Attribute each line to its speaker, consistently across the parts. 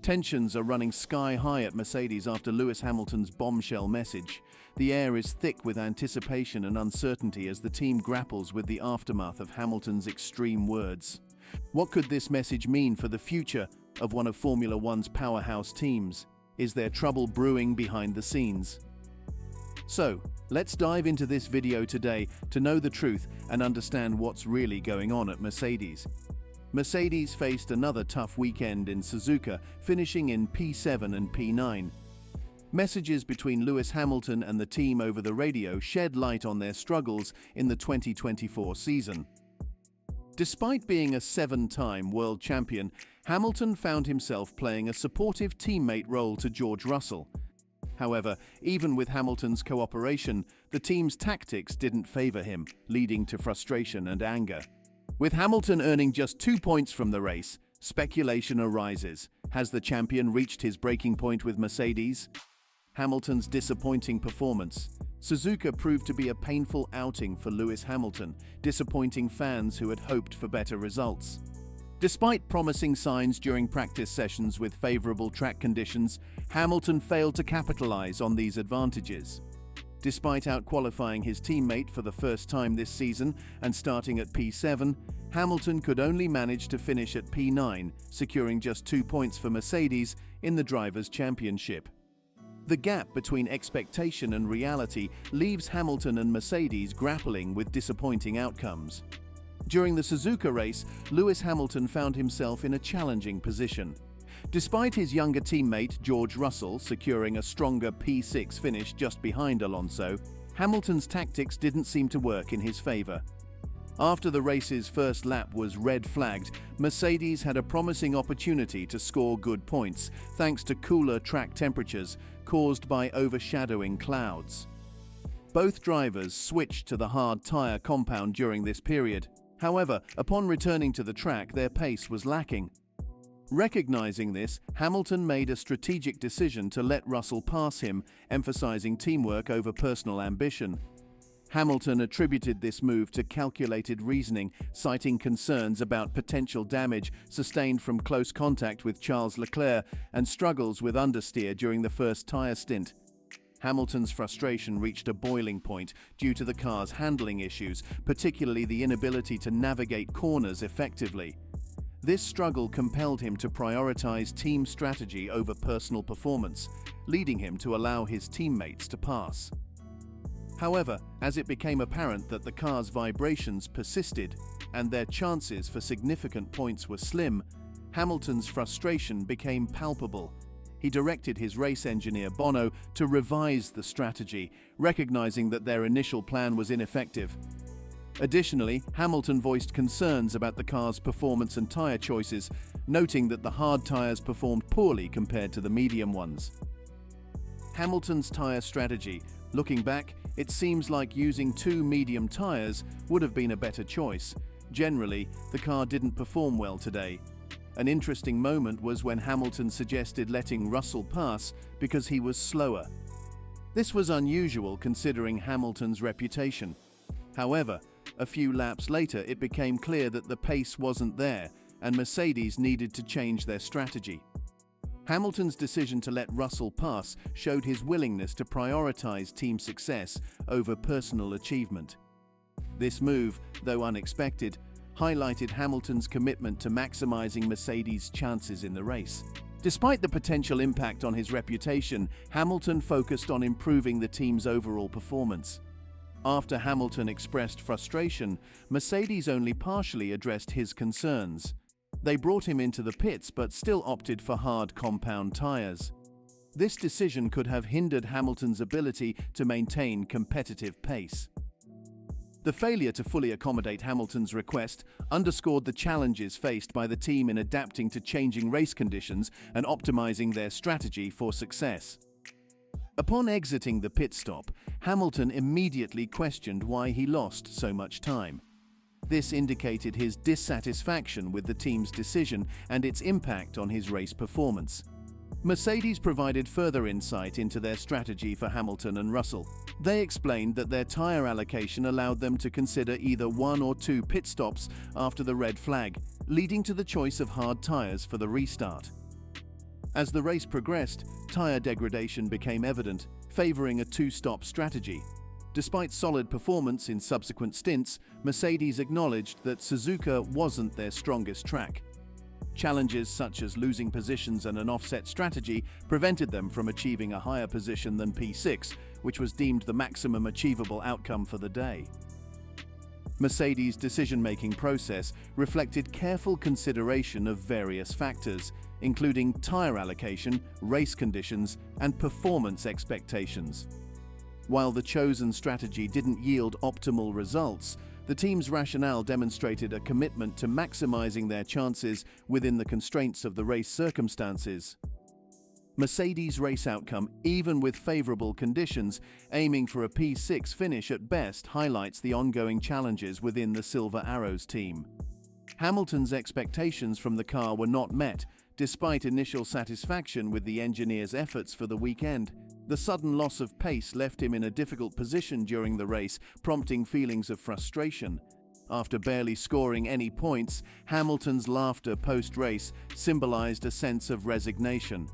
Speaker 1: Tensions are running sky high at Mercedes after Lewis Hamilton's bombshell message. The air is thick with anticipation and uncertainty as the team grapples with the aftermath of Hamilton's extreme words. What could this message mean for the future of one of Formula One's powerhouse teams? Is there trouble brewing behind the scenes? So, let's dive into this video today to know the truth and understand what's really going on at Mercedes. Mercedes faced another tough weekend in Suzuka, finishing in P7 and P9. Messages between Lewis Hamilton and the team over the radio shed light on their struggles in the 2024 season. Despite being a seven-time world champion, Hamilton found himself playing a supportive teammate role to George Russell. However, even with Hamilton's cooperation, the team's tactics didn't favor him, leading to frustration and anger. With Hamilton earning just 2 points from the race, speculation arises. Has the champion reached his breaking point with Mercedes? Hamilton's disappointing performance. Suzuka proved to be a painful outing for Lewis Hamilton, disappointing fans who had hoped for better results. Despite promising signs during practice sessions with favorable track conditions, Hamilton failed to capitalize on these advantages. Despite outqualifying his teammate for the first time this season and starting at P7, Hamilton could only manage to finish at P9, securing just 2 points for Mercedes in the Drivers' Championship. The gap between expectation and reality leaves Hamilton and Mercedes grappling with disappointing outcomes. During the Suzuka race, Lewis Hamilton found himself in a challenging position. Despite his younger teammate George Russell securing a stronger P6 finish just behind Alonso, Hamilton's tactics didn't seem to work in his favor. After the race's first lap was red-flagged, Mercedes had a promising opportunity to score good points thanks to cooler track temperatures caused by overshadowing clouds. Both drivers switched to the hard tire compound during this period. However, upon returning to the track, their pace was lacking. Recognizing this, Hamilton made a strategic decision to let Russell pass him, emphasizing teamwork over personal ambition. Hamilton attributed this move to calculated reasoning, citing concerns about potential damage sustained from close contact with Charles Leclerc and struggles with understeer during the first tire stint. Hamilton's frustration reached a boiling point due to the car's handling issues, particularly the inability to navigate corners effectively. This struggle compelled him to prioritize team strategy over personal performance, leading him to allow his teammates to pass. However, as it became apparent that the car's vibrations persisted and their chances for significant points were slim, Hamilton's frustration became palpable. He directed his race engineer Bono to revise the strategy, recognizing that their initial plan was ineffective. Additionally, Hamilton voiced concerns about the car's performance and tire choices, noting that the hard tires performed poorly compared to the medium ones. Hamilton's tire strategy. Looking back, it seems like using 2 medium tires would have been a better choice. Generally, the car didn't perform well today. An interesting moment was when Hamilton suggested letting Russell pass because he was slower. This was unusual considering Hamilton's reputation. However, a few laps later it became clear that the pace wasn't there and Mercedes needed to change their strategy. Hamilton's decision to let Russell pass showed his willingness to prioritize team success over personal achievement. This move, though unexpected, highlighted Hamilton's commitment to maximizing Mercedes' chances in the race. Despite the potential impact on his reputation, Hamilton focused on improving the team's overall performance. After Hamilton expressed frustration, Mercedes only partially addressed his concerns. They brought him into the pits but still opted for hard compound tires. This decision could have hindered Hamilton's ability to maintain competitive pace. The failure to fully accommodate Hamilton's request underscored the challenges faced by the team in adapting to changing race conditions and optimizing their strategy for success. Upon exiting the pit stop, Hamilton immediately questioned why he lost so much time. This indicated his dissatisfaction with the team's decision and its impact on his race performance. Mercedes provided further insight into their strategy for Hamilton and Russell. They explained that their tire allocation allowed them to consider either 1 or 2 pit stops after the red flag, leading to the choice of hard tires for the restart. As the race progressed, tyre degradation became evident, favouring a two-stop strategy. Despite solid performance in subsequent stints, Mercedes acknowledged that Suzuka wasn't their strongest track. Challenges such as losing positions and an offset strategy prevented them from achieving a higher position than P6, which was deemed the maximum achievable outcome for the day. Mercedes' decision-making process reflected careful consideration of various factors, including tyre allocation, race conditions, and performance expectations. While the chosen strategy didn't yield optimal results, the team's rationale demonstrated a commitment to maximizing their chances within the constraints of the race circumstances. Mercedes' race outcome, even with favorable conditions, aiming for a P6 finish at best, highlights the ongoing challenges within the Silver Arrows team. Hamilton's expectations from the car were not met, despite initial satisfaction with the engineer's efforts for the weekend. The sudden loss of pace left him in a difficult position during the race, prompting feelings of frustration. After barely scoring any points, Hamilton's laughter post-race symbolized a sense of resignation.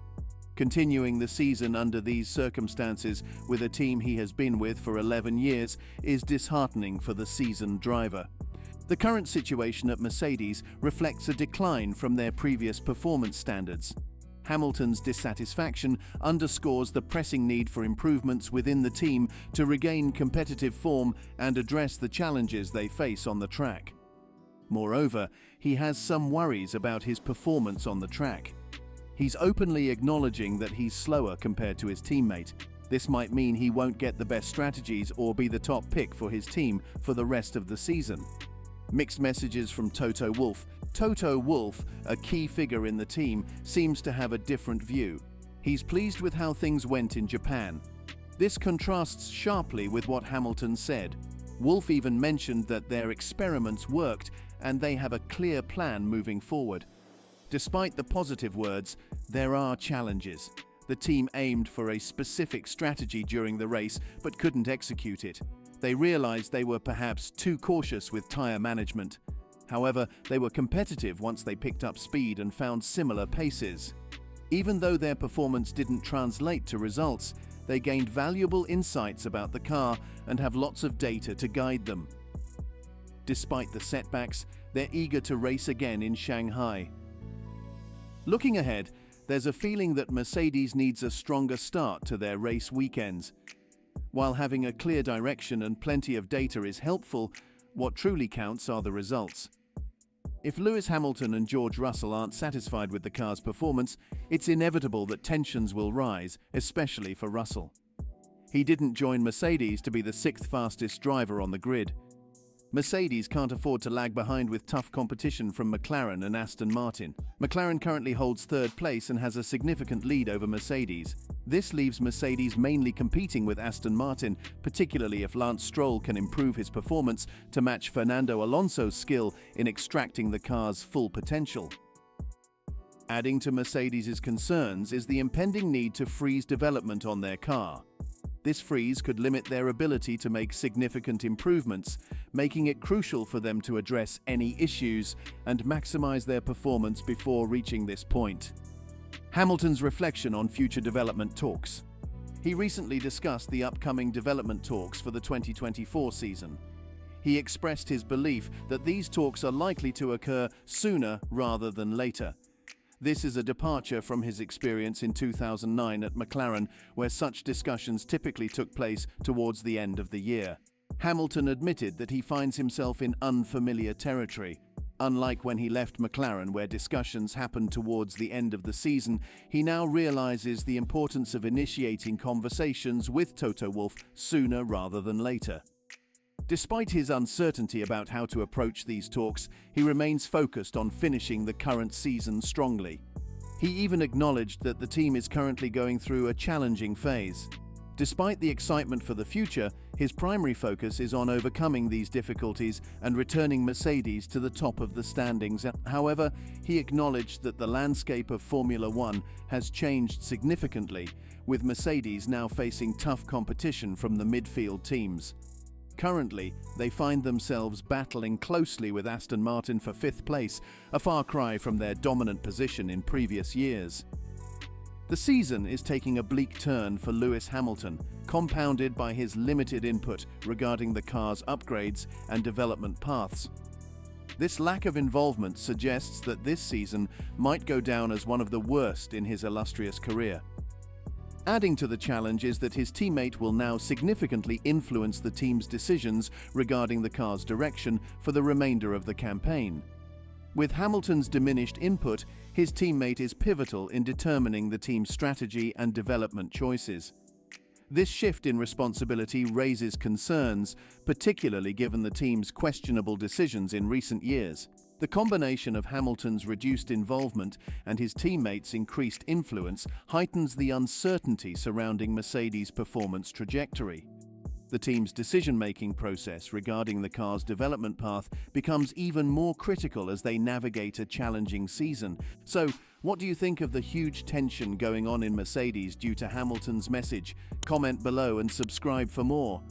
Speaker 1: Continuing the season under these circumstances with a team he has been with for 11 years is disheartening for the seasoned driver. The current situation at Mercedes reflects a decline from their previous performance standards. Hamilton's dissatisfaction underscores the pressing need for improvements within the team to regain competitive form and address the challenges they face on the track. Moreover, he has some worries about his performance on the track. He's openly acknowledging that he's slower compared to his teammate. This might mean he won't get the best strategies or be the top pick for his team for the rest of the season. Mixed messages from Toto Wolff. Toto Wolff, a key figure in the team, seems to have a different view. He's pleased with how things went in Japan. This contrasts sharply with what Hamilton said. Wolff even mentioned that their experiments worked and they have a clear plan moving forward. Despite the positive words, there are challenges. The team aimed for a specific strategy during the race but couldn't execute it. They realized they were perhaps too cautious with tyre management. However, they were competitive once they picked up speed and found similar paces. Even though their performance didn't translate to results, they gained valuable insights about the car and have lots of data to guide them. Despite the setbacks, they're eager to race again in Shanghai. Looking ahead, there's a feeling that Mercedes needs a stronger start to their race weekends. While having a clear direction and plenty of data is helpful, what truly counts are the results. If Lewis Hamilton and George Russell aren't satisfied with the car's performance, it's inevitable that tensions will rise, especially for Russell. He didn't join Mercedes to be the sixth fastest driver on the grid. Mercedes can't afford to lag behind with tough competition from McLaren and Aston Martin. McLaren currently holds third place and has a significant lead over Mercedes. This leaves Mercedes mainly competing with Aston Martin, particularly if Lance Stroll can improve his performance to match Fernando Alonso's skill in extracting the car's full potential. Adding to Mercedes' concerns is the impending need to freeze development on their car. This freeze could limit their ability to make significant improvements, making it crucial for them to address any issues and maximize their performance before reaching this point. Hamilton's reflection on future development talks. He recently discussed the upcoming development talks for the 2024 season. He expressed his belief that these talks are likely to occur sooner rather than later. This is a departure from his experience in 2009 at McLaren, where such discussions typically took place towards the end of the year. Hamilton admitted that he finds himself in unfamiliar territory. Unlike when he left McLaren, where discussions happened towards the end of the season, he now realizes the importance of initiating conversations with Toto Wolff sooner rather than later. Despite his uncertainty about how to approach these talks, he remains focused on finishing the current season strongly. He even acknowledged that the team is currently going through a challenging phase. Despite the excitement for the future, his primary focus is on overcoming these difficulties and returning Mercedes to the top of the standings. However, he acknowledged that the landscape of Formula One has changed significantly, with Mercedes now facing tough competition from the midfield teams. Currently, they find themselves battling closely with Aston Martin for fifth place, a far cry from their dominant position in previous years. The season is taking a bleak turn for Lewis Hamilton, compounded by his limited input regarding the car's upgrades and development paths. This lack of involvement suggests that this season might go down as one of the worst in his illustrious career. Adding to the challenge is that his teammate will now significantly influence the team's decisions regarding the car's direction for the remainder of the campaign. With Hamilton's diminished input, his teammate is pivotal in determining the team's strategy and development choices. This shift in responsibility raises concerns, particularly given the team's questionable decisions in recent years. The combination of Hamilton's reduced involvement and his teammates' increased influence heightens the uncertainty surrounding Mercedes' performance trajectory. The team's decision-making process regarding the car's development path becomes even more critical as they navigate a challenging season. So, what do you think of the huge tension going on in Mercedes due to Hamilton's message? Comment below and subscribe for more.